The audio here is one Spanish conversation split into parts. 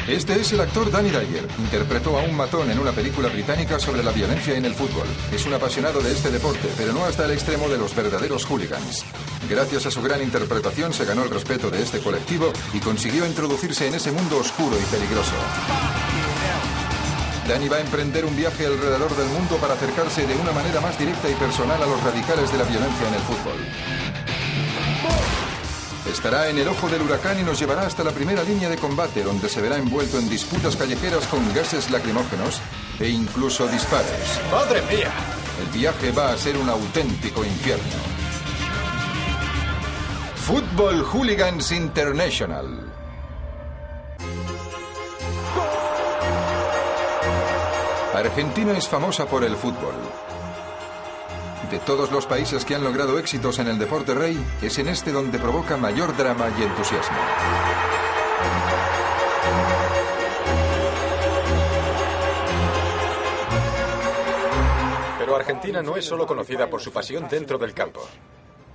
Este es el actor Danny Dyer. Interpretó a un matón en una película británica sobre la violencia en el fútbol. Es un apasionado de este deporte, pero no hasta el extremo de los verdaderos hooligans. Gracias a su gran interpretación se ganó el respeto de este colectivo y consiguió introducirse en ese mundo oscuro y peligroso. Danny va a emprender un viaje alrededor del mundo para acercarse de una manera más directa y personal a los radicales de la violencia en el fútbol. Estará en el ojo del huracán y nos llevará hasta la primera línea de combate, donde se verá envuelto en disputas callejeras con gases lacrimógenos e incluso disparos. ¡Madre mía! El viaje va a ser un auténtico infierno. Football Hooligans International. Argentina es famosa por el fútbol. De todos los países que han logrado éxitos en el deporte rey, es en este donde provoca mayor drama y entusiasmo. Pero Argentina no es solo conocida por su pasión dentro del campo.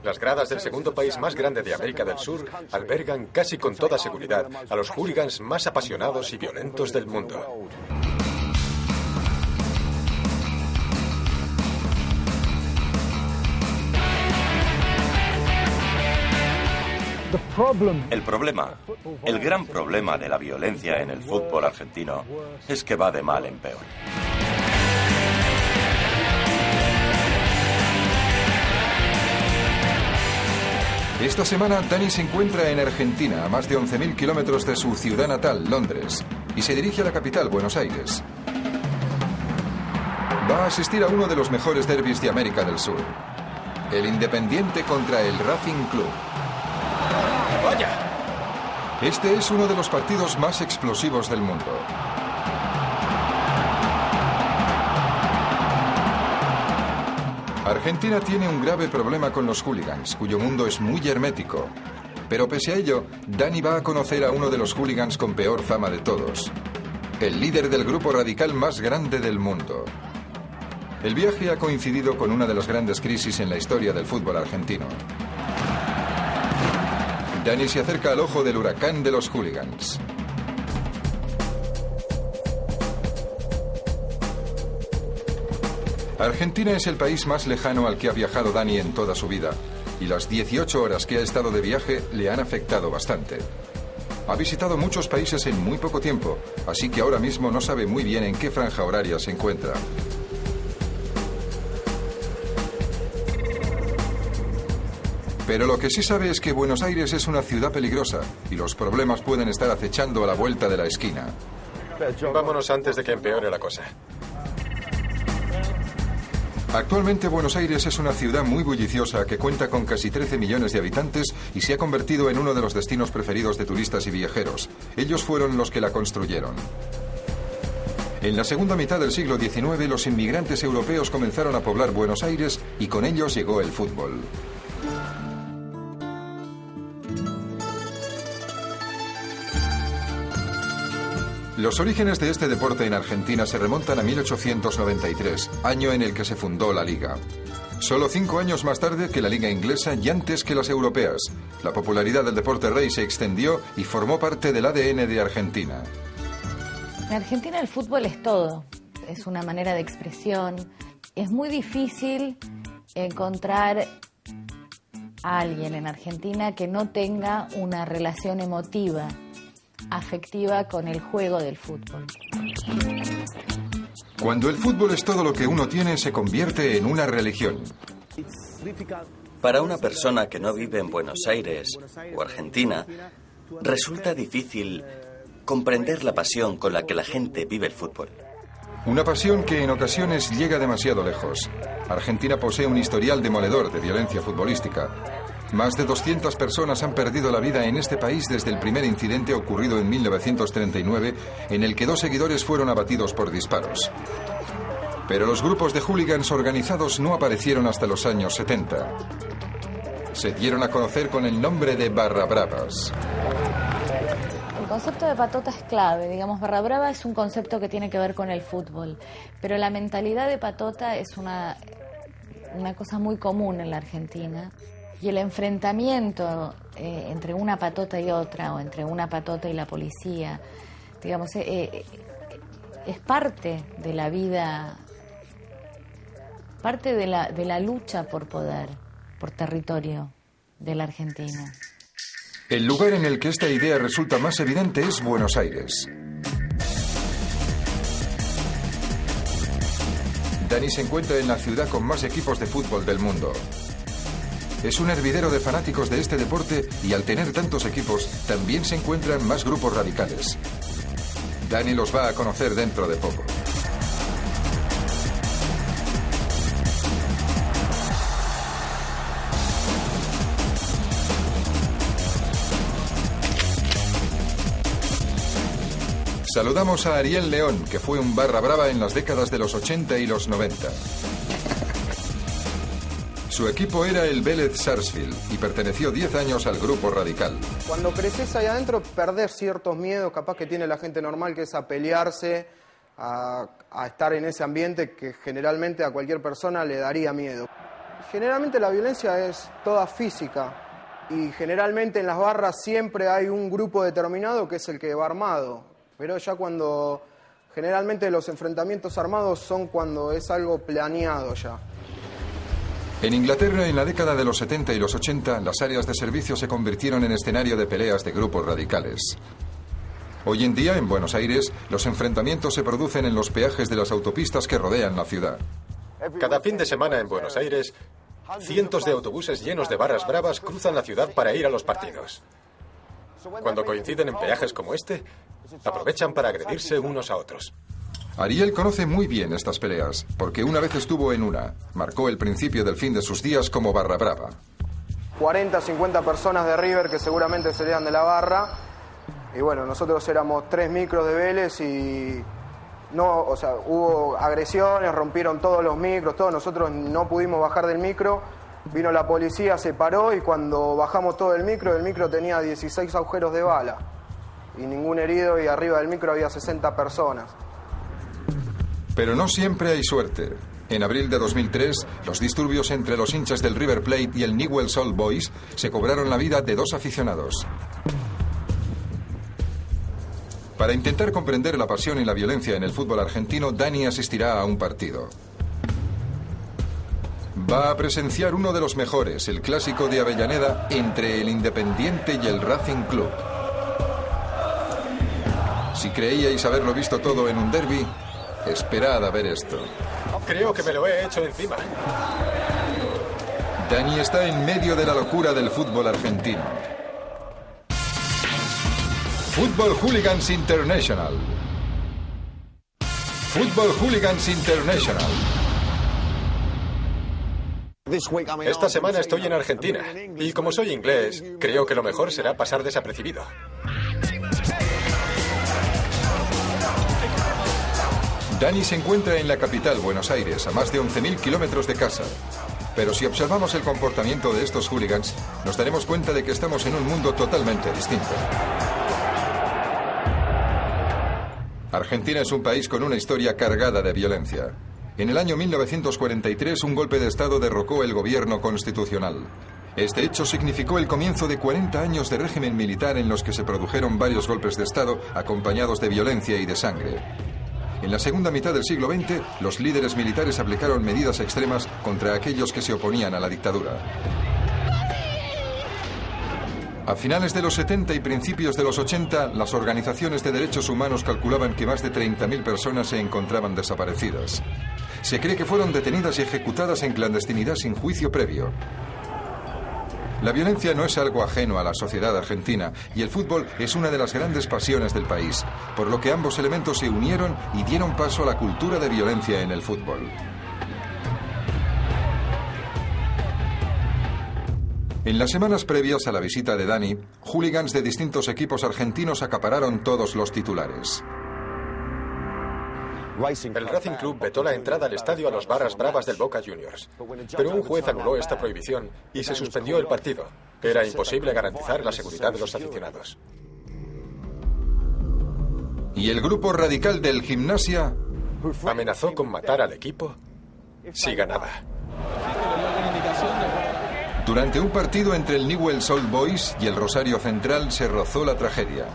Las gradas del segundo país más grande de América del Sur albergan casi con toda seguridad a los hooligans más apasionados y violentos del mundo. El gran problema de la violencia en el fútbol argentino es que va de mal en peor. Esta semana, Danny se encuentra en Argentina, a más de 11.000 kilómetros de su ciudad natal, Londres, y se dirige a la capital, Buenos Aires. Va a asistir a uno de los mejores derbis de América del Sur, el Independiente contra el Racing Club. ¡Vaya! Este es uno de los partidos más explosivos del mundo. Argentina tiene un grave problema con los hooligans, cuyo mundo es muy hermético. Pero pese a ello, Danny va a conocer a uno de los hooligans con peor fama de todos. El líder del grupo radical más grande del mundo. El viaje ha coincidido con una de las grandes crisis en la historia del fútbol argentino. Danny se acerca al ojo del huracán de los hooligans. Argentina es el país más lejano al que ha viajado Danny en toda su vida, y las 18 horas que ha estado de viaje le han afectado bastante. Ha visitado muchos países en muy poco tiempo, así que ahora mismo no sabe muy bien en qué franja horaria se encuentra. Pero lo que sí sabe es que Buenos Aires es una ciudad peligrosa y los problemas pueden estar acechando a la vuelta de la esquina. Vámonos antes de que empeore la cosa. Actualmente Buenos Aires es una ciudad muy bulliciosa que cuenta con casi 13 millones de habitantes y se ha convertido en uno de los destinos preferidos de turistas y viajeros. Ellos fueron los que la construyeron. En la segunda mitad del siglo XIX, los inmigrantes europeos comenzaron a poblar Buenos Aires y con ellos llegó el fútbol. Los orígenes de este deporte en Argentina se remontan a 1893, año en el que se fundó la Liga. Solo 5 años más tarde que la Liga inglesa y antes que las europeas, la popularidad del deporte rey se extendió y formó parte del ADN de Argentina. En Argentina el fútbol es todo, es una manera de expresión. Es muy difícil encontrar a alguien en Argentina que no tenga una relación emotiva, afectiva con el juego del fútbol. Cuando el fútbol es todo lo que uno tiene, se convierte en una religión. Para una persona que no vive en Buenos Aires o Argentina, resulta difícil comprender la pasión con la que la gente vive el fútbol. Una pasión que en ocasiones llega demasiado lejos. Argentina posee un historial demoledor de violencia futbolística. Más de 200 personas han perdido la vida en este país desde el primer incidente ocurrido en 1939, en el que 2 seguidores fueron abatidos por disparos. Pero los grupos de hooligans organizados no aparecieron hasta los años 70. Se dieron a conocer con el nombre de Barra Bravas. El concepto de patota es clave, digamos, Barra Brava es un concepto que tiene que ver con el fútbol, pero la mentalidad de patota es una cosa muy común en la Argentina. Y el enfrentamiento entre una patota y otra, o entre una patota y la policía, digamos, es parte de la vida, parte de la lucha por poder, por territorio de la Argentina. El lugar en el que esta idea resulta más evidente es Buenos Aires. Dani se encuentra en la ciudad con más equipos de fútbol del mundo. Es un hervidero de fanáticos de este deporte y al tener tantos equipos también se encuentran más grupos radicales. Dani los va a conocer dentro de poco. Saludamos a Ariel León, que fue un barra brava en las décadas de los 80 y los 90. Su equipo era el Vélez Sarsfield y perteneció 10 años al grupo radical. Cuando creces ahí adentro, perdés ciertos miedos, capaz que tiene la gente normal, que es a pelearse, a estar en ese ambiente que generalmente a cualquier persona le daría miedo. Generalmente la violencia es toda física y generalmente en las barras siempre hay un grupo determinado que es el que va armado. Pero ya cuando, generalmente los enfrentamientos armados son cuando es algo planeado ya. En Inglaterra, en la década de los 70 y los 80, las áreas de servicio se convirtieron en escenario de peleas de grupos radicales. Hoy en día, en Buenos Aires, los enfrentamientos se producen en los peajes de las autopistas que rodean la ciudad. Cada fin de semana en Buenos Aires, cientos de autobuses llenos de barras bravas cruzan la ciudad para ir a los partidos. Cuando coinciden en peajes como este, aprovechan para agredirse unos a otros. Ariel conoce muy bien estas peleas, porque una vez estuvo en una. Marcó el principio del fin de sus días como barra brava. 40, 50 personas de River que seguramente serían de la barra. Y bueno, nosotros éramos 3 micros de Vélez y no, o sea, hubo agresiones, rompieron todos los micros, todos. Nosotros no pudimos bajar del micro. Vino la policía, se paró y cuando bajamos todo el micro tenía 16 agujeros de bala. Y ningún herido y arriba del micro había 60 personas. Pero no siempre hay suerte. En abril de 2003, los disturbios entre los hinchas del River Plate y el Newell's Old Boys se cobraron la vida de 2 aficionados. Para intentar comprender la pasión y la violencia en el fútbol argentino, Dani asistirá a un partido. Va a presenciar uno de los mejores, el clásico de Avellaneda entre el Independiente y el Racing Club. Si creíais haberlo visto todo en un derbi, esperad a ver esto. Creo que me lo he hecho encima. Dani está en medio de la locura del fútbol argentino. Football Hooligans International. Football Hooligans International. Esta semana estoy en Argentina y como soy inglés, creo que lo mejor será pasar desapercibido. Dani se encuentra en la capital, Buenos Aires, a más de 11.000 kilómetros de casa. Pero si observamos el comportamiento de estos hooligans, nos daremos cuenta de que estamos en un mundo totalmente distinto. Argentina es un país con una historia cargada de violencia. En el año 1943, un golpe de Estado derrocó el gobierno constitucional. Este hecho significó el comienzo de 40 años de régimen militar en los que se produjeron varios golpes de Estado acompañados de violencia y de sangre. En la segunda mitad del siglo XX, los líderes militares aplicaron medidas extremas contra aquellos que se oponían a la dictadura. A finales de los 70 y principios de los 80, las organizaciones de derechos humanos calculaban que más de 30.000 personas se encontraban desaparecidas. Se cree que fueron detenidas y ejecutadas en clandestinidad sin juicio previo. La violencia no es algo ajeno a la sociedad argentina y el fútbol es una de las grandes pasiones del país, por lo que ambos elementos se unieron y dieron paso a la cultura de violencia en el fútbol. En las semanas previas a la visita de Dani, hooligans de distintos equipos argentinos acapararon todos los titulares. El Racing Club vetó la entrada al estadio a los barras bravas del Boca Juniors. Pero un juez anuló esta prohibición y se suspendió el partido. Era imposible garantizar la seguridad de los aficionados. ¿Y el grupo radical del Gimnasia? Amenazó con matar al equipo si ganaba. Durante un partido entre el Newell's Old Boys y el Rosario Central se rozó la tragedia.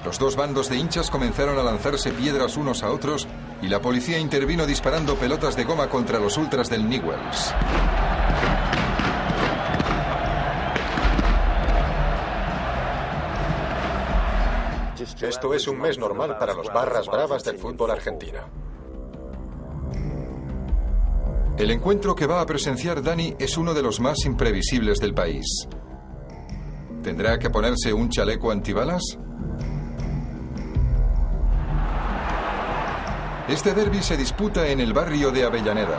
Los dos bandos de hinchas comenzaron a lanzarse piedras unos a otros y la policía intervino disparando pelotas de goma contra los ultras del Newells. Esto es un mes normal para los barras bravas del fútbol argentino. El encuentro que va a presenciar Dani es uno de los más imprevisibles del país. ¿Tendrá que ponerse un chaleco antibalas? Este derbi se disputa en el barrio de Avellaneda.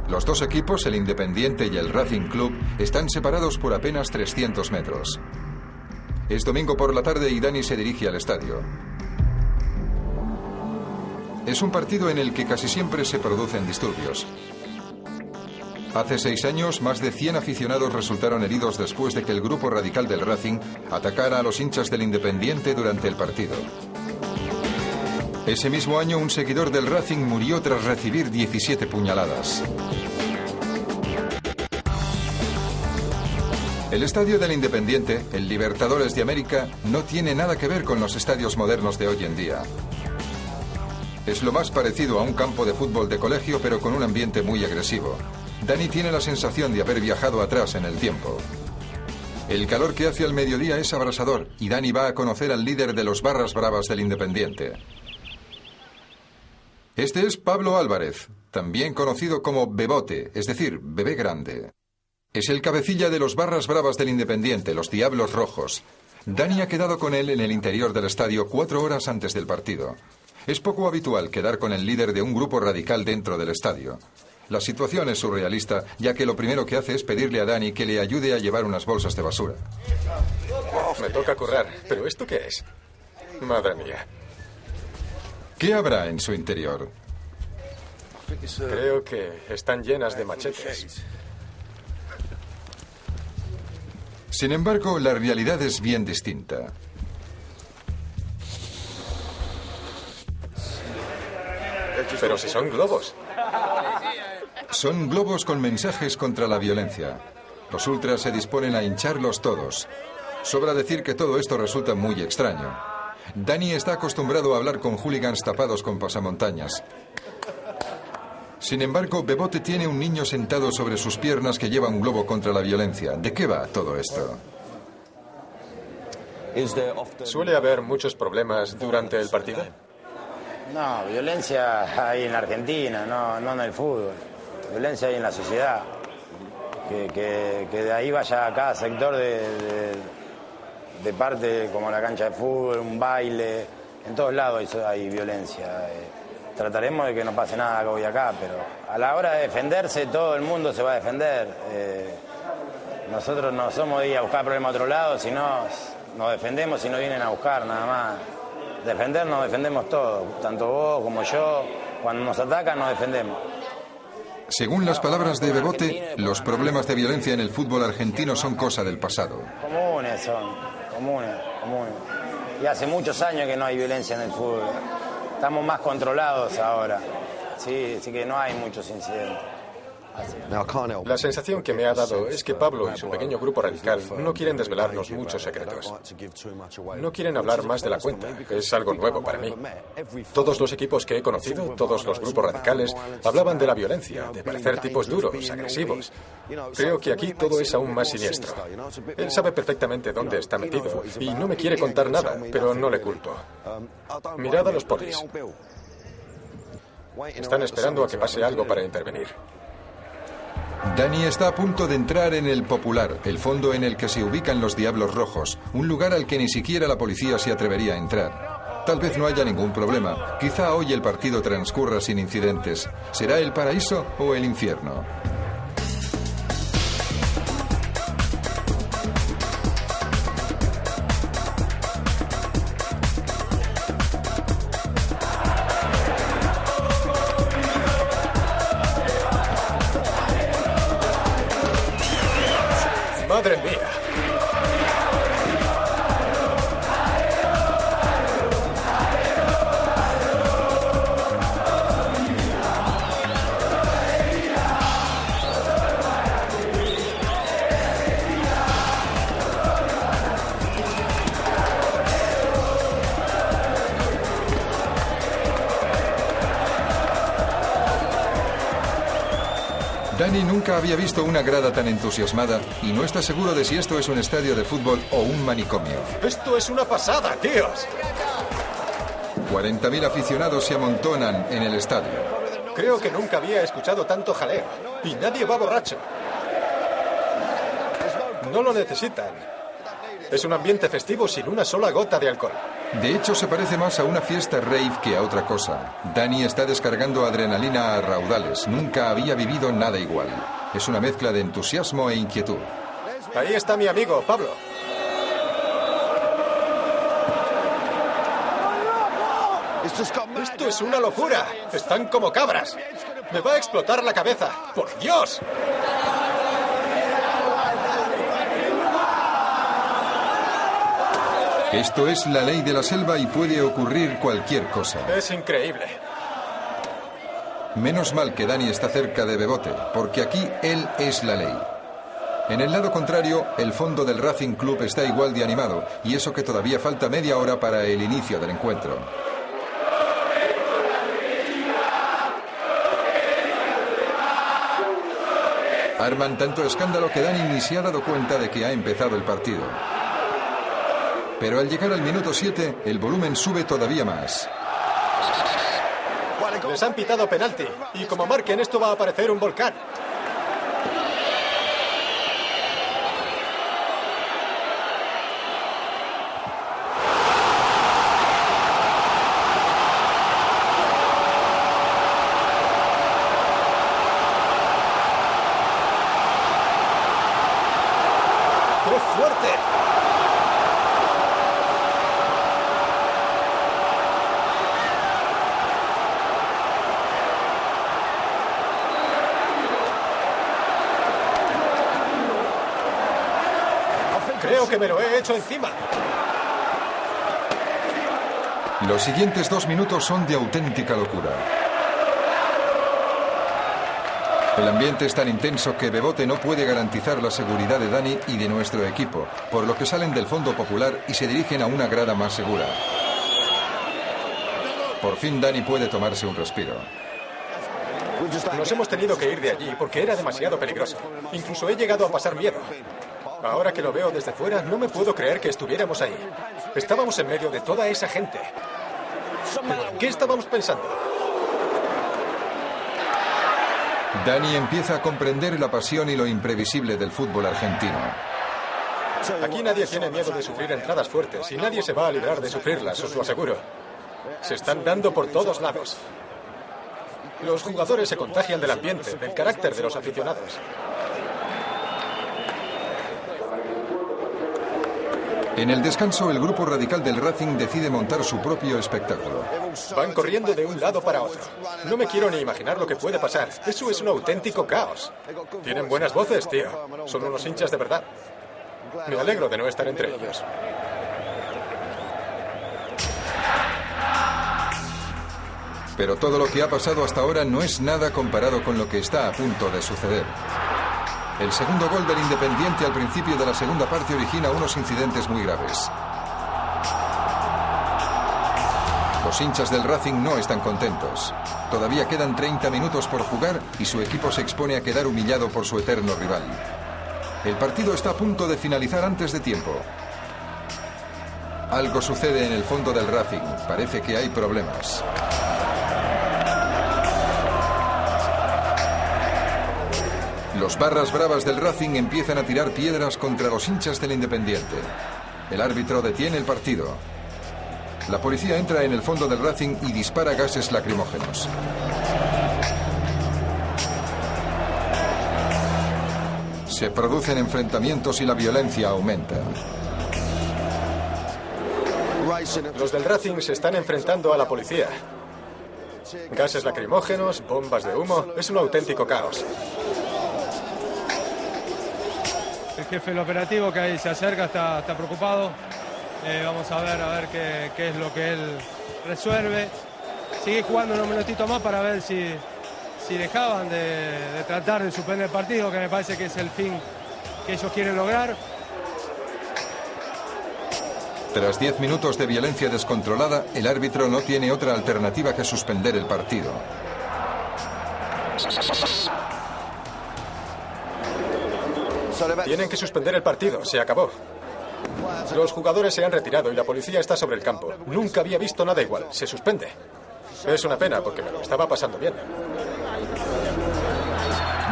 Los dos equipos, el Independiente y el Racing Club, están separados por apenas 300 metros. Es domingo por la tarde y Dani se dirige al estadio. Es un partido en el que casi siempre se producen disturbios. Hace 6 años, más de 100 aficionados resultaron heridos después de que el grupo radical del Racing atacara a los hinchas del Independiente durante el partido. Ese mismo año, un seguidor del Racing murió tras recibir 17 puñaladas. El estadio del Independiente, el Libertadores de América, no tiene nada que ver con los estadios modernos de hoy en día. Es lo más parecido a un campo de fútbol de colegio, pero con un ambiente muy agresivo. Dani tiene la sensación de haber viajado atrás en el tiempo. El calor que hace al mediodía es abrasador y Dani va a conocer al líder de los barras bravas del Independiente. Este es Pablo Álvarez, también conocido como Bebote, es decir, Bebé Grande. Es el cabecilla de los barras bravas del Independiente, los Diablos Rojos. Dani ha quedado con él en el interior del estadio 4 horas antes del partido. Es poco habitual quedar con el líder de un grupo radical dentro del estadio. La situación es surrealista, ya que lo primero que hace es pedirle a Dani que le ayude a llevar unas bolsas de basura. Me toca currar, ¿pero esto qué es? Madre mía. ¿Qué habrá en su interior? Creo que están llenas de machetes. Sin embargo, la realidad es bien distinta. Pero si son globos. Son globos con mensajes contra la violencia. Los ultras se disponen a hincharlos todos. Sobra decir que todo esto resulta muy extraño. Dani está acostumbrado a hablar con hooligans tapados con pasamontañas. Sin embargo, Bebote tiene un niño sentado sobre sus piernas que lleva un globo contra la violencia. ¿De qué va todo esto? ¿Suele haber muchos problemas durante el partido? No, violencia hay en la Argentina, no en el fútbol. Violencia hay en la sociedad. Que de ahí vaya a cada sector de parte, como la cancha de fútbol, un baile. En todos lados hay violencia. Trataremos de que no pase nada hoy acá, pero a la hora de defenderse todo el mundo se va a defender. Nosotros no somos de ir a buscar problemas a otro lado, sino nos defendemos si no vienen a buscar nada más. Defendernos defendemos todos, tanto vos como yo. Cuando nos atacan nos defendemos. Según las palabras de Bebote, los problemas de violencia en el fútbol argentino son cosa del pasado. Comunes son, comunes. Y hace muchos años que no hay violencia en el fútbol. Estamos más controlados ahora. Sí, así que no hay muchos incidentes. La sensación que me ha dado es que Pablo y su pequeño grupo radical no quieren desvelarnos muchos secretos. No quieren hablar más de la cuenta. Es algo nuevo para mí. Todos los equipos que he conocido, todos los grupos radicales, hablaban de la violencia, de parecer tipos duros, agresivos. Creo que aquí todo es aún más siniestro. Él sabe perfectamente dónde está metido y no me quiere contar nada, pero no le culpo. Mirad a los polis. Están esperando a que pase algo para intervenir. Dani está a punto de entrar en el Popular, el fondo en el que se ubican los Diablos Rojos, un lugar al que ni siquiera la policía se atrevería a entrar. Tal vez no haya ningún problema. Quizá hoy el partido transcurra sin incidentes. ¿Será el paraíso o el infierno? ¡Madre mía! Dani nunca había visto una grada tan entusiasmada y no está seguro de si esto es un estadio de fútbol o un manicomio. ¡Esto es una pasada, tíos! 40.000 aficionados se amontonan en el estadio. Creo que nunca había escuchado tanto jaleo. Y nadie va borracho. No lo necesitan. Es un ambiente festivo sin una sola gota de alcohol. De hecho, se parece más a una fiesta rave que a otra cosa. Dani está descargando adrenalina a raudales. Nunca había vivido nada igual. Es una mezcla de entusiasmo e inquietud. Ahí está mi amigo, Pablo. Esto es una locura. Están como cabras. Me va a explotar la cabeza. ¡Por Dios! Esto es la ley de la selva y puede ocurrir cualquier cosa. Es increíble. Menos mal que Dani está cerca de Bebote, porque aquí él es la ley. En el lado contrario, el fondo del Racing Club está igual de animado, y eso que todavía falta media hora para el inicio del encuentro. Arman tanto escándalo que Dani ni se ha dado cuenta de que ha empezado el partido. Pero al llegar al minuto 7, el volumen sube todavía más. Les han pitado penalti. Y como marquen, esto va a parecer un volcán. ¡Qué fuerte! Creo que me lo he hecho encima. Los siguientes 2 minutos son de auténtica locura. El ambiente es tan intenso que Bebote no puede garantizar la seguridad de Dani y de nuestro equipo, por lo que salen del fondo popular y se dirigen a una grada más segura. Por fin Dani puede tomarse un respiro. Nos hemos tenido que ir de allí porque era demasiado peligroso. Incluso he llegado a pasar miedo. Ahora que lo veo desde fuera, no me puedo creer que estuviéramos ahí. Estábamos en medio de toda esa gente. ¿Pero en qué estábamos pensando? Dani empieza a comprender la pasión y lo imprevisible del fútbol argentino. Aquí nadie tiene miedo de sufrir entradas fuertes y nadie se va a librar de sufrirlas, os lo aseguro. Se están dando por todos lados. Los jugadores se contagian del ambiente, del carácter de los aficionados. En el descanso, el grupo radical del Racing decide montar su propio espectáculo. Van corriendo de un lado para otro. No me quiero ni imaginar lo que puede pasar. Eso es un auténtico caos. Tienen buenas voces, tío. Son unos hinchas de verdad. Me alegro de no estar entre ellos. Pero todo lo que ha pasado hasta ahora no es nada comparado con lo que está a punto de suceder. El segundo gol del Independiente al principio de la segunda parte origina unos incidentes muy graves. Los hinchas del Racing no están contentos. Todavía quedan 30 minutos por jugar y su equipo se expone a quedar humillado por su eterno rival. El partido está a punto de finalizar antes de tiempo. Algo sucede en el fondo del Racing. Parece que hay problemas. Los barras bravas del Racing empiezan a tirar piedras contra los hinchas del Independiente. El árbitro detiene el partido. La policía entra en el fondo del Racing y dispara gases lacrimógenos. Se producen enfrentamientos y la violencia aumenta. Los del Racing se están enfrentando a la policía. Gases lacrimógenos, bombas de humo. Es un auténtico caos. El jefe del operativo que ahí se acerca está preocupado. Vamos a ver qué es lo que él resuelve. Sigue jugando unos minutitos más para ver si dejaban de tratar de suspender el partido, que me parece que es el fin que ellos quieren lograr. Tras 10 minutos de violencia descontrolada, el árbitro no tiene otra alternativa que suspender el partido. Tienen que suspender el partido, se acabó. Los jugadores se han retirado y la policía está sobre el campo. Nunca había visto nada igual, se suspende. Es una pena porque me lo estaba pasando bien.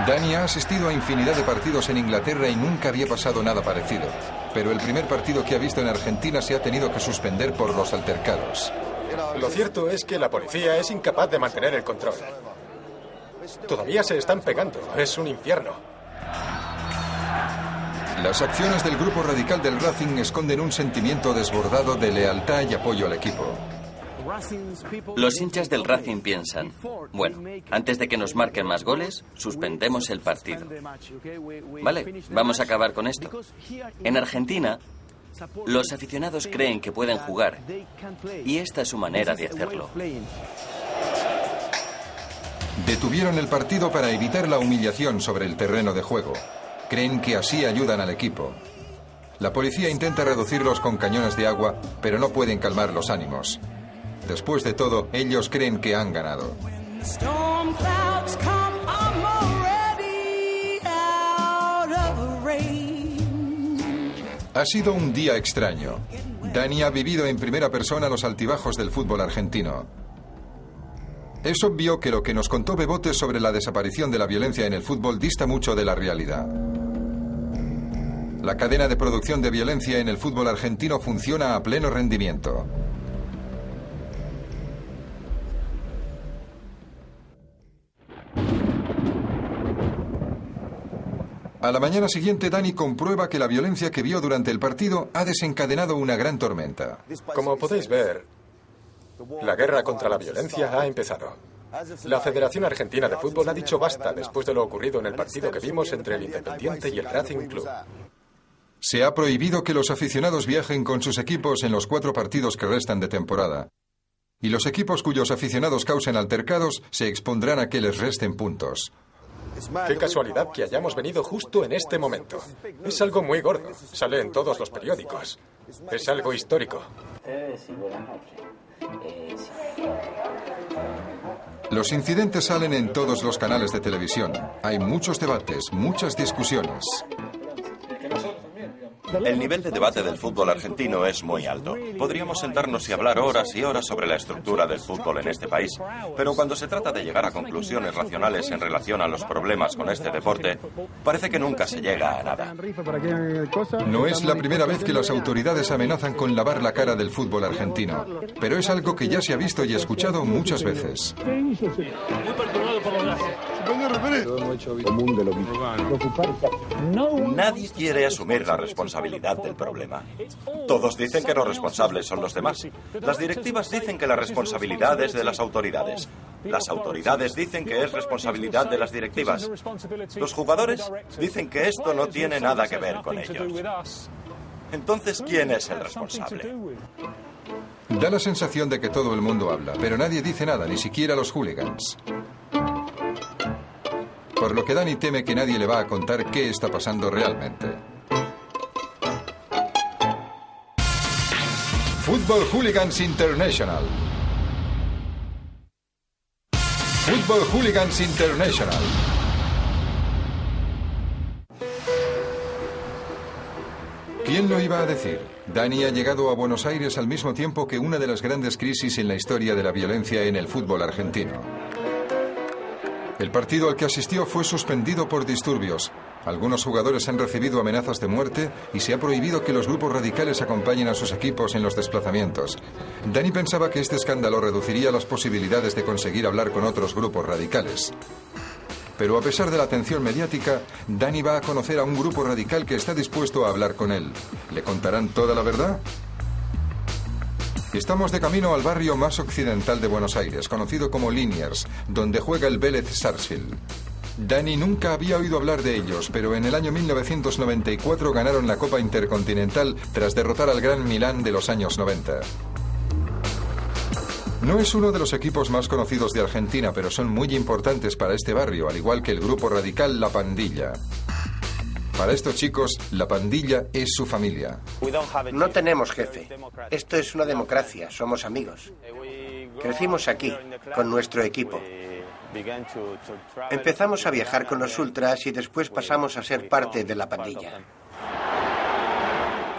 Dani ha asistido a infinidad de partidos en Inglaterra y nunca había pasado nada parecido. Pero el primer partido que ha visto en Argentina se ha tenido que suspender por los altercados. Lo cierto es que la policía es incapaz de mantener el control. Todavía se están pegando, es un infierno. Las acciones del grupo radical del Racing esconden un sentimiento desbordado de lealtad y apoyo al equipo. Los hinchas del Racing piensan, bueno, antes de que nos marquen más goles, suspendemos el partido. Vale, vamos a acabar con esto. En Argentina, los aficionados creen que pueden jugar y esta es su manera de hacerlo. Detuvieron el partido para evitar la humillación sobre el terreno de juego. Creen que así ayudan al equipo. La policía intenta reducirlos con cañones de agua, pero no pueden calmar los ánimos. Después de todo, ellos creen que han ganado. Ha sido un día extraño. Dani ha vivido en primera persona los altibajos del fútbol argentino. Es obvio que lo que nos contó Bebote sobre la desaparición de la violencia en el fútbol dista mucho de la realidad. La cadena de producción de violencia en el fútbol argentino funciona a pleno rendimiento. A la mañana siguiente, Dani comprueba que la violencia que vio durante el partido ha desencadenado una gran tormenta. Como podéis ver, la guerra contra la violencia ha empezado. La Federación Argentina de Fútbol ha dicho basta después de lo ocurrido en el partido que vimos entre el Independiente y el Racing Club. Se ha prohibido que los aficionados viajen con sus equipos en los 4 partidos que restan de temporada. Y los equipos cuyos aficionados causen altercados se expondrán a que les resten puntos. Qué casualidad que hayamos venido justo en este momento. Es algo muy gordo. Sale en todos los periódicos. Es algo histórico. Los incidentes salen en todos los canales de televisión. Hay muchos debates, muchas discusiones. El nivel de debate del fútbol argentino es muy alto. Podríamos sentarnos y hablar horas y horas sobre la estructura del fútbol en este país, pero cuando se trata de llegar a conclusiones racionales en relación a los problemas con este deporte, parece que nunca se llega a nada. No es la primera vez que las autoridades amenazan con lavar la cara del fútbol argentino, pero es algo que ya se ha visto y escuchado muchas veces. Nadie quiere asumir la responsabilidad del problema. Todos dicen que los responsables son los demás. Las directivas dicen que la responsabilidad es de las autoridades. Las autoridades dicen que es responsabilidad de las directivas. Los jugadores dicen que esto no tiene nada que ver con ellos. Entonces, ¿quién es el responsable? Da la sensación de que todo el mundo habla, pero nadie dice nada, ni siquiera los hooligans. Por lo que Dani teme que nadie le va a contar qué está pasando realmente. Football Hooligans International. Football Hooligans International. ¿Quién lo iba a decir? Dani ha llegado a Buenos Aires al mismo tiempo que una de las grandes crisis en la historia de la violencia en el fútbol argentino. El partido al que asistió fue suspendido por disturbios. Algunos jugadores han recibido amenazas de muerte y se ha prohibido que los grupos radicales acompañen a sus equipos en los desplazamientos. Dani pensaba que este escándalo reduciría las posibilidades de conseguir hablar con otros grupos radicales. Pero a pesar de la atención mediática, Dani va a conocer a un grupo radical que está dispuesto a hablar con él. ¿Le contarán toda la verdad? Estamos de camino al barrio más occidental de Buenos Aires, conocido como Liniers, donde juega el Vélez Sarsfield. Dani nunca había oído hablar de ellos, pero en el año 1994 ganaron la Copa Intercontinental tras derrotar al Gran Milán de los años 90. No es uno de los equipos más conocidos de Argentina, pero son muy importantes para este barrio, al igual que el grupo radical La Pandilla. Para estos chicos, La Pandilla es su familia. No tenemos jefe. Esto es una democracia, somos amigos. Crecimos aquí, con nuestro equipo. Empezamos a viajar con los ultras y después pasamos a ser parte de la pandilla.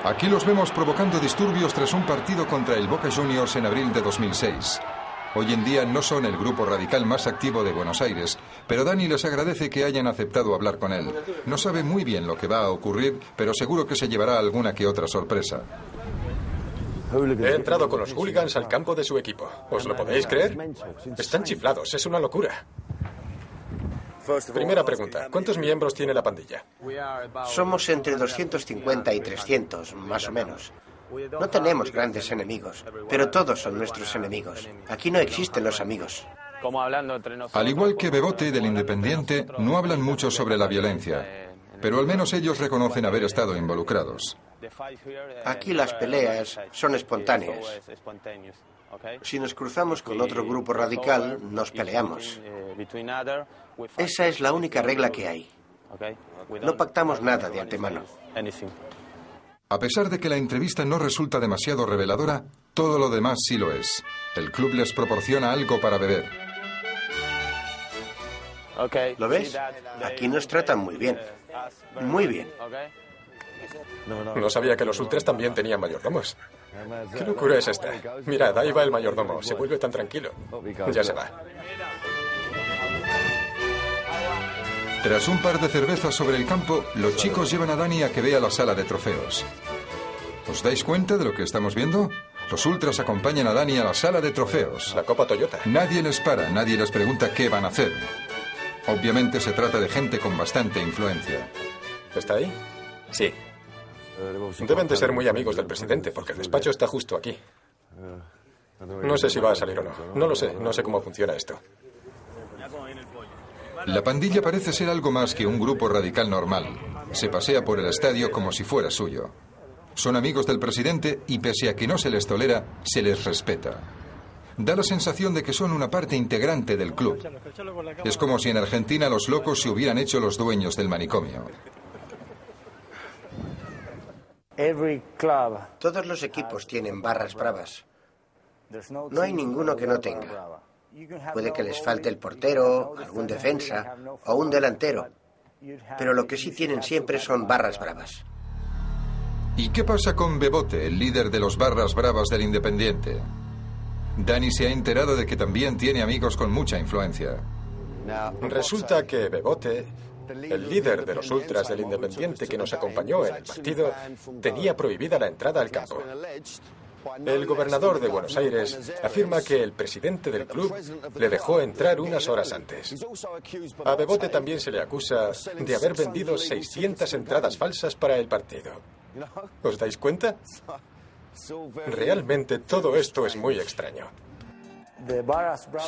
Aquí los vemos provocando disturbios tras un partido contra el Boca Juniors en abril de 2006. Hoy en día no son el grupo radical más activo de Buenos Aires, pero Dani les agradece que hayan aceptado hablar con él. No sabe muy bien lo que va a ocurrir, pero seguro que se llevará alguna que otra sorpresa. He entrado con los hooligans al campo de su equipo. ¿Os lo podéis creer? Están chiflados, es una locura. Primera pregunta, ¿cuántos miembros tiene la pandilla? Somos entre 250 y 300, más o menos. No tenemos grandes enemigos, pero todos son nuestros enemigos. Aquí no existen los amigos. Al igual que Bebote del Independiente, no hablan mucho sobre la violencia, pero al menos ellos reconocen haber estado involucrados. Aquí las peleas son espontáneas. Si nos cruzamos con otro grupo radical, nos peleamos. Esa es la única regla que hay. No pactamos nada de antemano. A pesar de que la entrevista no resulta demasiado reveladora, todo lo demás sí lo es. El club les proporciona algo para beber. ¿Lo ves? Aquí nos tratan muy bien. Muy bien. No sabía que los ultras también tenían mayordomos. ¿Qué locura es esta? Mirad, ahí va el mayordomo. Se vuelve tan tranquilo. Ya se va. Tras un par de cervezas sobre el campo, los chicos llevan a Dani a que vea la sala de trofeos. ¿Os dais cuenta de lo que estamos viendo? Los ultras acompañan a Dani a la sala de trofeos. La Copa Toyota. Nadie les para, nadie les pregunta qué van a hacer. Obviamente se trata de gente con bastante influencia. ¿Está ahí? Sí. Deben de ser muy amigos del presidente, porque el despacho está justo aquí. No sé si va a salir o no. No lo sé, no sé cómo funciona esto. La pandilla parece ser algo más que un grupo radical normal. Se pasea por el estadio como si fuera suyo. Son amigos del presidente y pese a que no se les tolera, se les respeta. Da la sensación de que son una parte integrante del club. Es como si en Argentina los locos se hubieran hecho los dueños del manicomio. Todos los equipos tienen barras bravas. No hay ninguno que no tenga. Puede que les falte el portero, algún defensa o un delantero. Pero lo que sí tienen siempre son barras bravas. ¿Y qué pasa con Bebote, el líder de los barras bravas del Independiente? Dani se ha enterado de que también tiene amigos con mucha influencia. Resulta que Bebote, el líder de los ultras del Independiente que nos acompañó en el partido, tenía prohibida la entrada al campo. El gobernador de Buenos Aires afirma que el presidente del club le dejó entrar unas horas antes. A Bebote también se le acusa de haber vendido 600 entradas falsas para el partido. ¿Os dais cuenta? Realmente todo esto es muy extraño.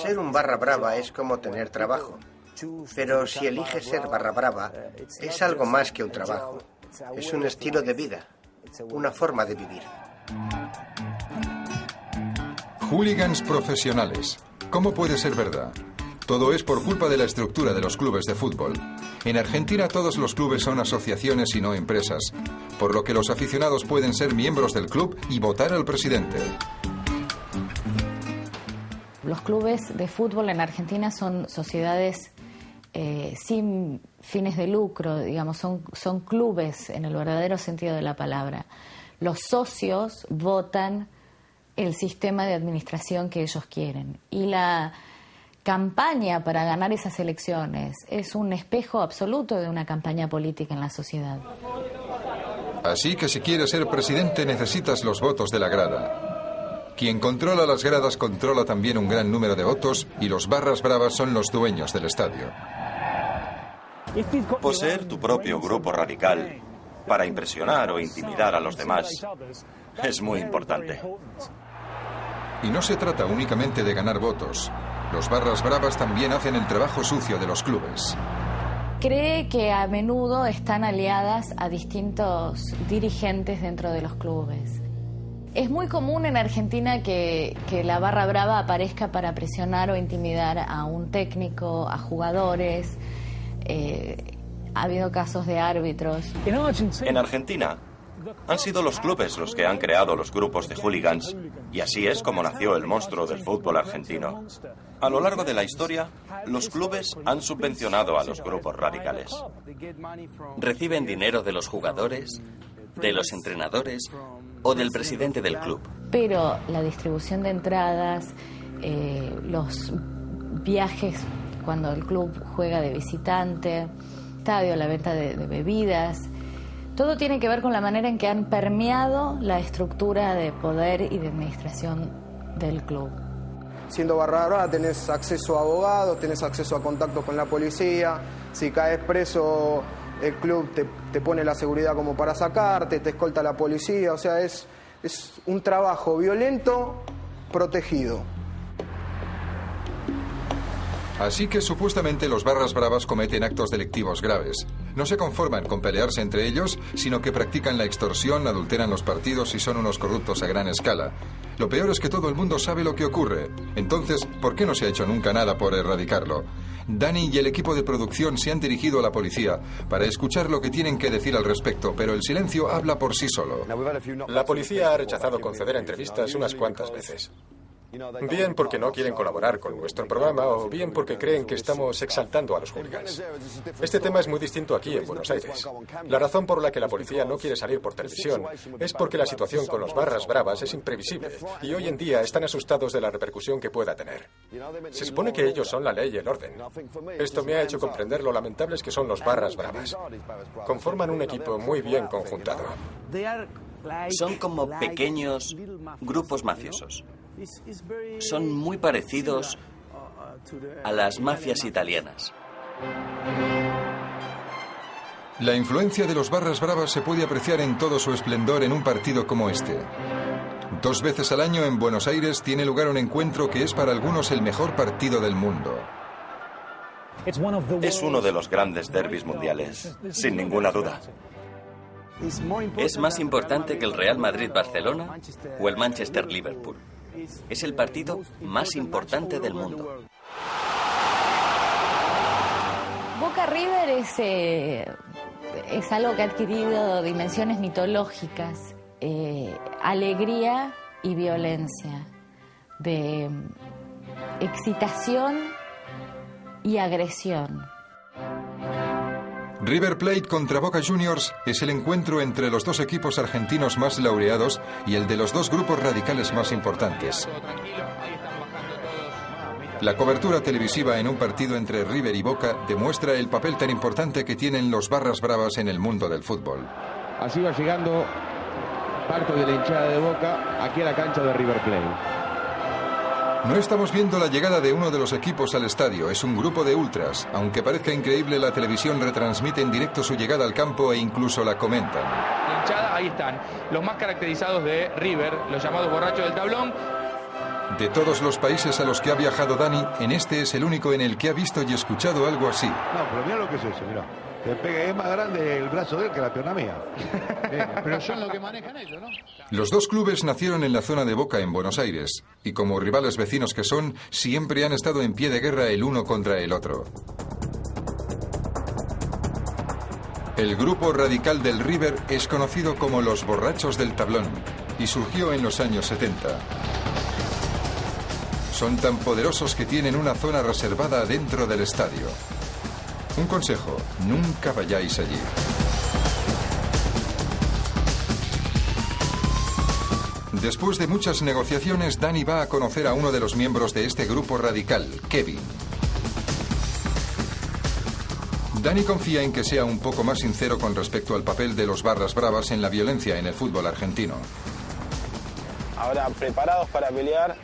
Ser un barra brava es como tener trabajo. Pero si eliges ser barra brava, es algo más que un trabajo. Es un estilo de vida, una forma de vivir. Hooligans profesionales. ¿Cómo puede ser verdad? Todo es por culpa de la estructura de los clubes de fútbol. En Argentina todos los clubes son asociaciones y no empresas, por lo que los aficionados pueden ser miembros del club y votar al presidente. Los clubes de fútbol en Argentina son sociedades sin fines de lucro, digamos, son clubes en el verdadero sentido de la palabra. Los socios votan el sistema de administración que ellos quieren. Y la campaña para ganar esas elecciones es un espejo absoluto de una campaña política en la sociedad. Así que si quieres ser presidente necesitas los votos de la grada. Quien controla las gradas controla también un gran número de votos y los barras bravas son los dueños del estadio. Poseer tu propio grupo radical para impresionar o intimidar a los demás es muy importante. Y no se trata únicamente de ganar votos. Los barras bravas también hacen el trabajo sucio de los clubes. Cree que a menudo están aliadas a distintos dirigentes dentro de los clubes. Es muy común en Argentina que la barra brava aparezca para presionar o intimidar a un técnico, a jugadores. Ha habido casos de árbitros. En Argentina Han sido los clubes los que han creado los grupos de hooligans, y así es como nació el monstruo del fútbol argentino. A lo largo de la historia, los clubes han subvencionado a los grupos radicales. Reciben dinero de los jugadores, de los entrenadores o del presidente del club. Pero la distribución de entradas, los viajes cuando el club juega de visitante, estadio, la venta de bebidas, todo tiene que ver con la manera en que han permeado la estructura de poder y de administración del club. Siendo barra brava tenés acceso a abogados, tenés acceso a contactos con la policía, si caes preso el club te pone la seguridad como para sacarte, te escolta la policía, o sea, es un trabajo violento protegido. Así que supuestamente los barras bravas cometen actos delictivos graves. No se conforman con pelearse entre ellos, sino que practican la extorsión, adulteran los partidos y son unos corruptos a gran escala. Lo peor es que todo el mundo sabe lo que ocurre. Entonces, ¿por qué no se ha hecho nunca nada por erradicarlo? Dani y el equipo de producción se han dirigido a la policía para escuchar lo que tienen que decir al respecto, pero el silencio habla por sí solo. La policía ha rechazado conceder entrevistas unas cuantas veces. Bien porque no quieren colaborar con nuestro programa o bien porque creen que estamos exaltando a los hooligans. Este tema es muy distinto aquí en Buenos Aires. La razón por la que la policía no quiere salir por televisión es porque la situación con los barras bravas es imprevisible y hoy en día están asustados de la repercusión que pueda tener. Se supone que ellos son la ley y el orden. Esto me ha hecho comprender lo lamentables que son los barras bravas. Conforman un equipo muy bien conjuntado. Son como pequeños grupos mafiosos. Son muy parecidos a las mafias italianas. La influencia de los barras bravas se puede apreciar en todo su esplendor en un partido como este. 2 veces al año en Buenos Aires tiene lugar un encuentro que es para algunos el mejor partido del mundo. Es uno de los grandes derbis mundiales, sin ninguna duda. Es más importante que el Real Madrid-Barcelona o el Manchester-Liverpool. Es el partido más importante del mundo. Boca River es algo que ha adquirido dimensiones mitológicas, alegría y violencia, de excitación y agresión. River Plate contra Boca Juniors es el encuentro entre los dos equipos argentinos más laureados y el de los dos grupos radicales más importantes. La cobertura televisiva en un partido entre River y Boca demuestra el papel tan importante que tienen los barras bravas en el mundo del fútbol. Así va llegando parte de la hinchada de Boca aquí a la cancha de River Plate. No estamos viendo la llegada de uno de los equipos al estadio, es un grupo de ultras. Aunque parezca increíble, la televisión retransmite en directo su llegada al campo e incluso la comentan. La hinchada, ahí están, los más caracterizados de River, los llamados borrachos del tablón. De todos los países a los que ha viajado Dani, en este es el único en el que ha visto y escuchado algo así. No, pero mira lo que es eso, mira. Te pega, es más grande el brazo de él que la pierna mía. Pero son lo que manejan ellos, ¿no? Los dos clubes nacieron en la zona de Boca, en Buenos Aires, y como rivales vecinos que son, siempre han estado en pie de guerra el uno contra el otro. El grupo radical del River es conocido como los borrachos del tablón y surgió en los años 70. Son tan poderosos que tienen una zona reservada dentro del estadio. Un consejo, nunca vayáis allí. Después de muchas negociaciones, Dani va a conocer a uno de los miembros de este grupo radical, Kevin. Dani confía en que sea un poco más sincero con respecto al papel de los barras bravas en la violencia en el fútbol argentino. Ahora, preparados para pelear,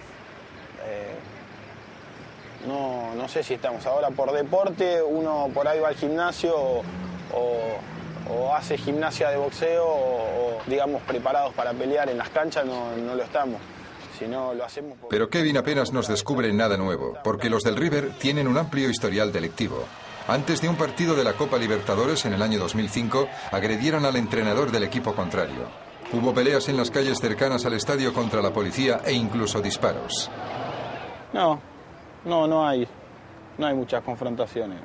no sé si estamos ahora por deporte, uno por ahí va al gimnasio o hace gimnasia de boxeo o digamos preparados para pelear en las canchas, no lo estamos. Si no, lo hacemos porque... Pero Kevin apenas nos descubre nada nuevo, porque los del River tienen un amplio historial delictivo. Antes de un partido de la Copa Libertadores en el año 2005, agredieron al entrenador del equipo contrario. Hubo peleas en las calles cercanas al estadio contra la policía e incluso disparos. No hay muchas confrontaciones.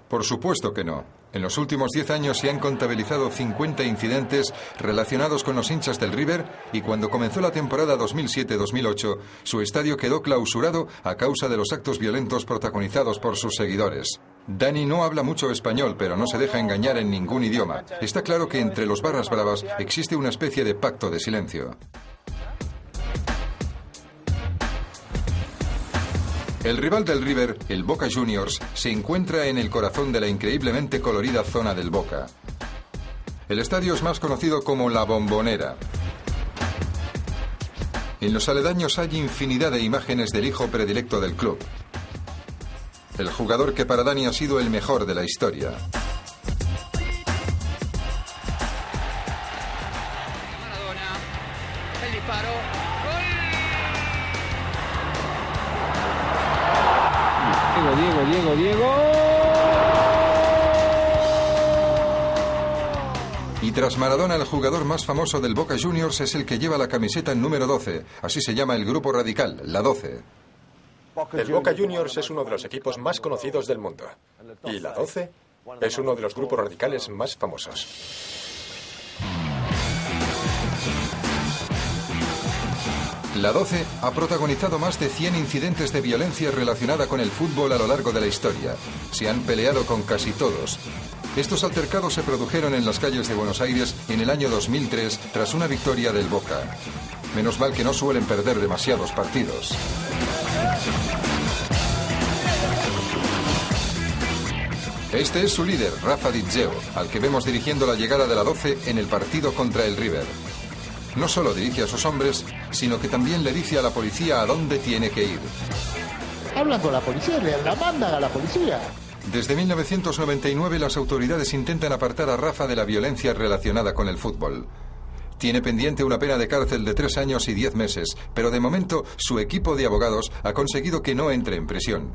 Por supuesto que no. En los últimos 10 años se han contabilizado 50 incidentes relacionados con los hinchas del River y cuando comenzó la temporada 2007-2008, su estadio quedó clausurado a causa de los actos violentos protagonizados por sus seguidores. Dani no habla mucho español, pero no se deja engañar en ningún idioma. Está claro que entre los barras bravas existe una especie de pacto de silencio. El rival del River, el Boca Juniors, se encuentra en el corazón de la increíblemente colorida zona del Boca. El estadio es más conocido como La Bombonera. En los aledaños hay infinidad de imágenes del hijo predilecto del club. El jugador que para Dani ha sido el mejor de la historia. Maradona, el disparo. Diego. Y tras Maradona, el jugador más famoso del Boca Juniors es el que lleva la camiseta número 12. Así se llama el grupo radical, la 12. El Boca Juniors es uno de los equipos más conocidos del mundo. Y la 12 es uno de los grupos radicales más famosos. La 12 ha protagonizado más de 100 incidentes de violencia relacionada con el fútbol a lo largo de la historia. Se han peleado con casi todos. Estos altercados se produjeron en las calles de Buenos Aires en el año 2003 tras una victoria del Boca. Menos mal que no suelen perder demasiados partidos. Este es su líder, Rafa Di Zeo, al que vemos dirigiendo la llegada de la 12 en el partido contra el River. No solo dirige a sus hombres, sino que también le dice a la policía a dónde tiene que ir. Hablan con la policía, le la mandan a la policía. Desde 1999 las autoridades intentan apartar a Rafa de la violencia relacionada con el fútbol. Tiene pendiente una pena de cárcel de 3 años y 10 meses, pero de momento su equipo de abogados ha conseguido que no entre en prisión.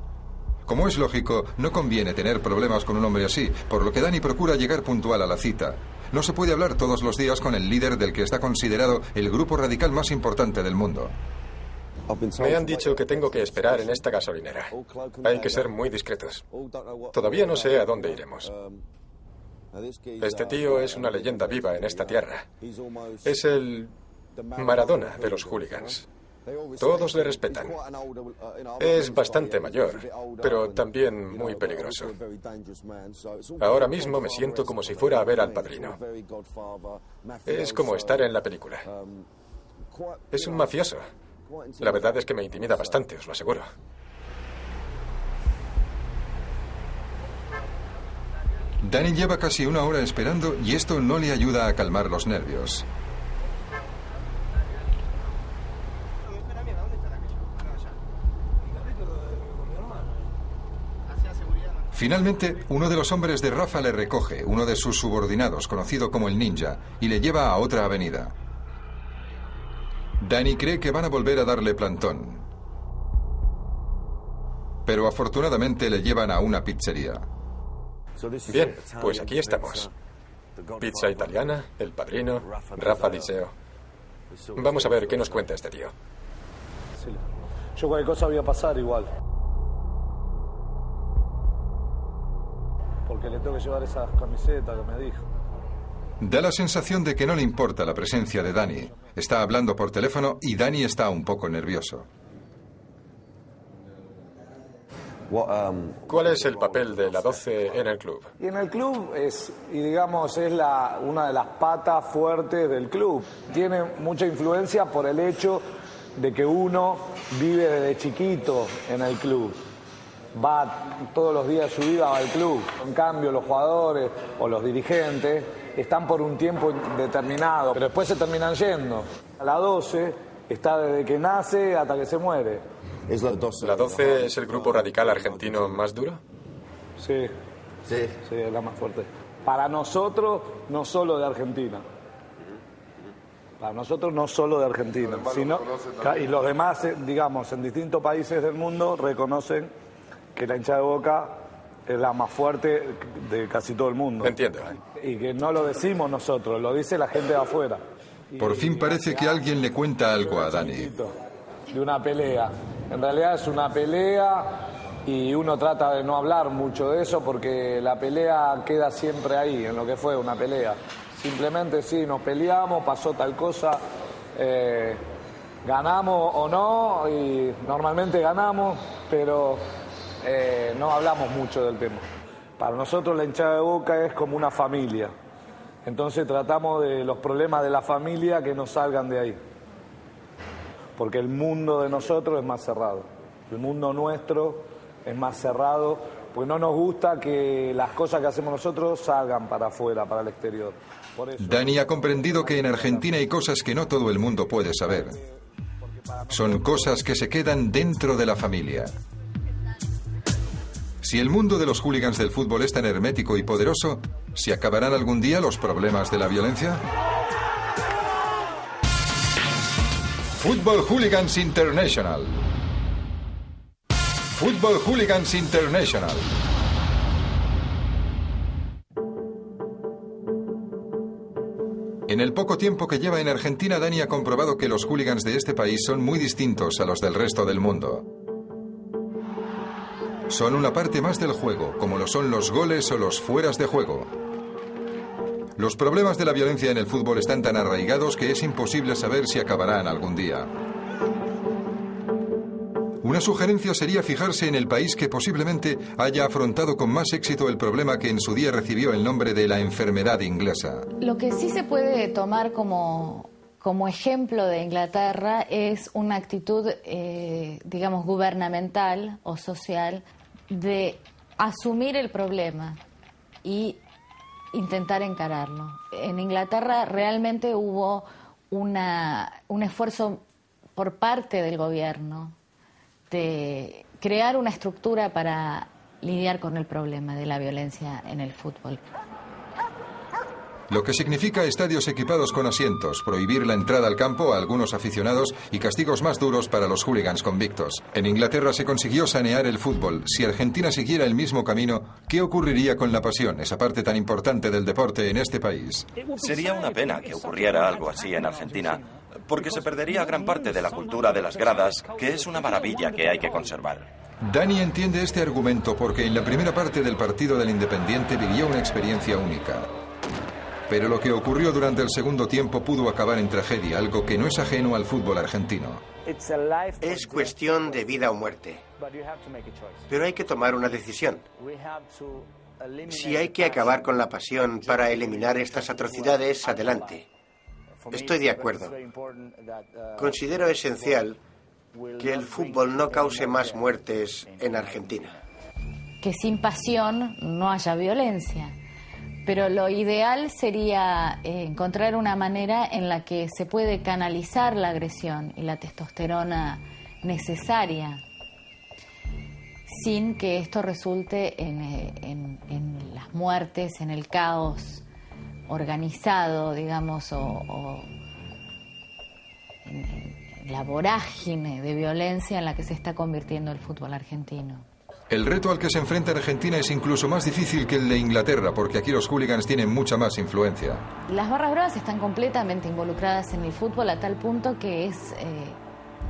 Como es lógico, no conviene tener problemas con un hombre así, por lo que Dani procura llegar puntual a la cita. No se puede hablar todos los días con el líder del que está considerado el grupo radical más importante del mundo. Me han dicho que tengo que esperar en esta gasolinera. Hay que ser muy discretos. Todavía no sé a dónde iremos. Este tío es una leyenda viva en esta tierra. Es el Maradona de los hooligans. Todos le respetan. Es bastante mayor, pero también muy peligroso. Ahora mismo me siento como si fuera a ver al padrino. Es como estar en la película. Es un mafioso. La verdad es que me intimida bastante, os lo aseguro. Dani lleva casi 1 hora esperando y esto no le ayuda a calmar los nervios. Finalmente, uno de los hombres de Rafa le recoge, uno de sus subordinados, conocido como el Ninja, y le lleva a otra avenida. Dani cree que van a volver a darle plantón. Pero afortunadamente le llevan a una pizzería. Bien, pues aquí estamos. Pizza italiana, el padrino, Rafa Di Zeo. Vamos a ver qué nos cuenta este tío. Yo cualquier cosa voy a pasar igual. Porque le tengo que llevar esas camisetas que me dijo. Da la sensación de que no le importa la presencia de Dani. Está hablando por teléfono y Dani está un poco nervioso. ¿Cuál es el papel de la 12 en el club? Y en el club es una de las patas fuertes del club. Tiene mucha influencia por el hecho de que uno vive desde chiquito en el club. Va todos los días de su vida al club. En cambio, los jugadores o los dirigentes están por un tiempo determinado, pero después se terminan yendo. La 12 está desde que nace hasta que se muere. ¿La 12 es el grupo radical argentino más duro? Sí, es la más fuerte. Para nosotros, no solo de Argentina. Para nosotros, no solo de Argentina. Y los demás, digamos, en distintos países del mundo reconocen que la hinchada de Boca es la más fuerte de casi todo el mundo. Entiendo. Y que no lo decimos nosotros, lo dice la gente de afuera. Por fin parece que alguien le cuenta algo a Dani. De una pelea. En realidad es una pelea y uno trata de no hablar mucho de eso porque la pelea queda siempre ahí, en lo que fue una pelea. Simplemente sí, nos peleamos, pasó tal cosa, ganamos o no, y normalmente ganamos, pero no hablamos mucho del tema. Para nosotros la hinchada de Boca es como una familia, entonces tratamos de los problemas de la familia que no salgan de ahí, porque el mundo de nosotros es más cerrado, el mundo nuestro es más cerrado, pues no nos gusta que las cosas que hacemos nosotros salgan para afuera, para el exterior. Por eso... Dani ha comprendido que en Argentina hay cosas que no todo el mundo puede saber. Son cosas que se quedan dentro de la familia. Si el mundo de los hooligans del fútbol es tan hermético y poderoso, ¿se acabarán algún día los problemas de la violencia? Football Hooligans International. Football Hooligans International. En el poco tiempo que lleva en Argentina, Dani ha comprobado que los hooligans de este país son muy distintos a los del resto del mundo. Son una parte más del juego, como lo son los goles o los fueras de juego. Los problemas de la violencia en el fútbol están tan arraigados que es imposible saber si acabarán algún día. Una sugerencia sería fijarse en el país que posiblemente haya afrontado con más éxito el problema que en su día recibió el nombre de la enfermedad inglesa. Lo que sí se puede tomar como ejemplo de Inglaterra es una actitud, digamos, gubernamental o social de asumir el problema y intentar encararlo. En Inglaterra realmente hubo un esfuerzo por parte del gobierno de crear una estructura para lidiar con el problema de la violencia en el fútbol. Lo que significa estadios equipados con asientos, prohibir la entrada al campo a algunos aficionados y castigos más duros para los hooligans convictos. En Inglaterra se consiguió sanear el fútbol. Si Argentina siguiera el mismo camino, ¿qué ocurriría con la pasión, esa parte tan importante del deporte en este país? Sería una pena que ocurriera algo así en Argentina, porque se perdería gran parte de la cultura de las gradas, que es una maravilla que hay que conservar. Dani entiende este argumento porque en la primera parte del partido del Independiente vivió una experiencia única. Pero lo que ocurrió durante el segundo tiempo pudo acabar en tragedia, algo que no es ajeno al fútbol argentino. Es cuestión de vida o muerte. Pero hay que tomar una decisión. Si hay que acabar con la pasión para eliminar estas atrocidades, adelante. Estoy de acuerdo. Considero esencial que el fútbol no cause más muertes en Argentina. Que sin pasión no haya violencia. Pero lo ideal sería encontrar una manera en la que se puede canalizar la agresión y la testosterona necesaria sin que esto resulte en las muertes, en el caos organizado, digamos, o en la vorágine de violencia en la que se está convirtiendo el fútbol argentino. El reto al que se enfrenta Argentina es incluso más difícil que el de Inglaterra, porque aquí los hooligans tienen mucha más influencia. Las barras bravas están completamente involucradas en el fútbol a tal punto que es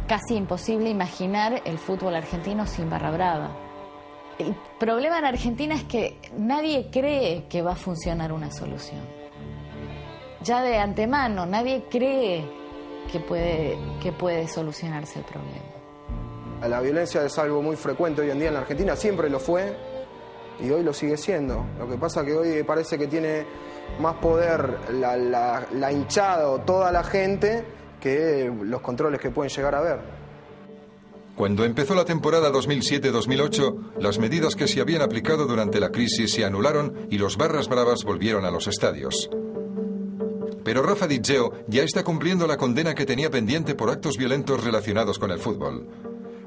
casi imposible imaginar el fútbol argentino sin barra brava. El problema en Argentina es que nadie cree que va a funcionar una solución. Ya de antemano, nadie cree que puede solucionarse el problema. La violencia es algo muy frecuente hoy en día en la Argentina, siempre lo fue y hoy lo sigue siendo. Lo que pasa es que hoy parece que tiene más poder la hinchada o toda la gente que los controles que pueden llegar a haber. Cuando empezó la temporada 2007-2008, las medidas que se habían aplicado durante la crisis se anularon y los barras bravas volvieron a los estadios. Pero Rafa Di Geo ya está cumpliendo la condena que tenía pendiente por actos violentos relacionados con el fútbol.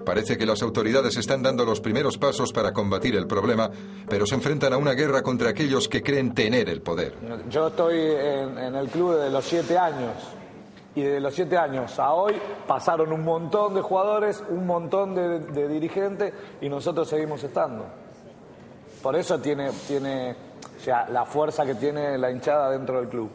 Parece que las autoridades están dando los primeros pasos para combatir el problema, pero se enfrentan a una guerra contra aquellos que creen tener el poder. Yo estoy en el club desde los 7 años. Y desde los 7 años a hoy pasaron un montón de jugadores, un montón de dirigentes y nosotros seguimos estando. Por eso tiene o sea, la fuerza que tiene la hinchada dentro del club.